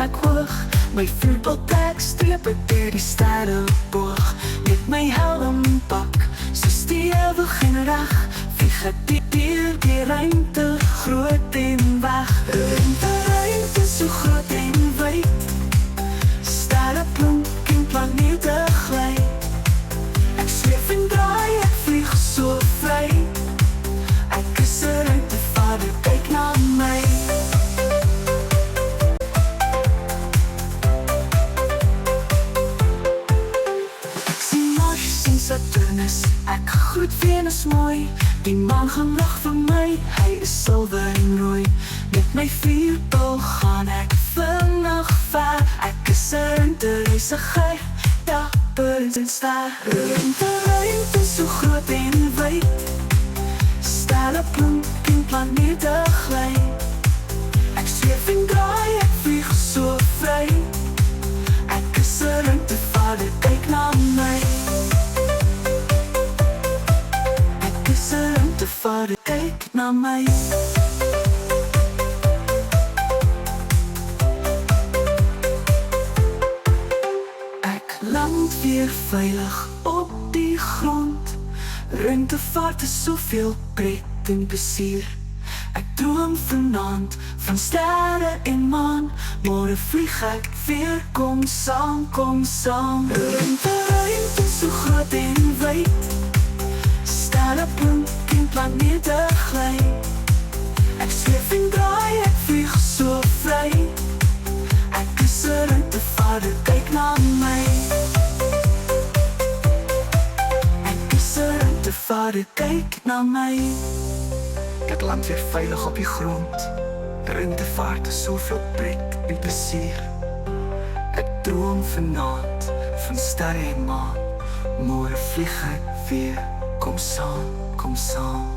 ek hoog. My voetbaltrek strepe deur die sterre boog. Met my helm pak, soos die ewig en reg, vlieg ek deur die ruimte, groot en weg. Ruimte so groot en wyd, sterre blink en planete gly. Ek zweef en draai, ek vlieg so vry. Ek is 'n ruimtevaarder, kyk na my. Ek sien Mars, sien Saturnus, ek groet Venus mooi. Die maan gaan lag vir my, hy is silwer en rooi. Met my vuurpyl gaan ek vinnig ver. Ek is 'n ruimtereisiger, dapper en ster. Ruimte so groot en wyd, sterre blink en planete gly. Ek zweef en draai, ek vlieg so vry. Ek is 'n ruimtevaarder, kyk na my. Ek is 'n ruimtevaarder, kyk na my. Ek land weer veilig op die grond. Ruimtevaart is soveel pret en plesier. Ek droom vanaand van sterre en maan. Môre vlieg ek weer, kom saam, kom saam. Ruimte so groot en wyd, sterre blink en planete gly. Ek zweef en draai, ek vlieg so vry. Ek is 'n ruimtevaarder, kyk na my. Vader, kyk na my. Ek land weer veilig op die grond. Ruimtevaart is soveel pret en plesier. Ek droom vanaand van sterre en maan. Môre vlieg ek weer, kom saam, kom saam.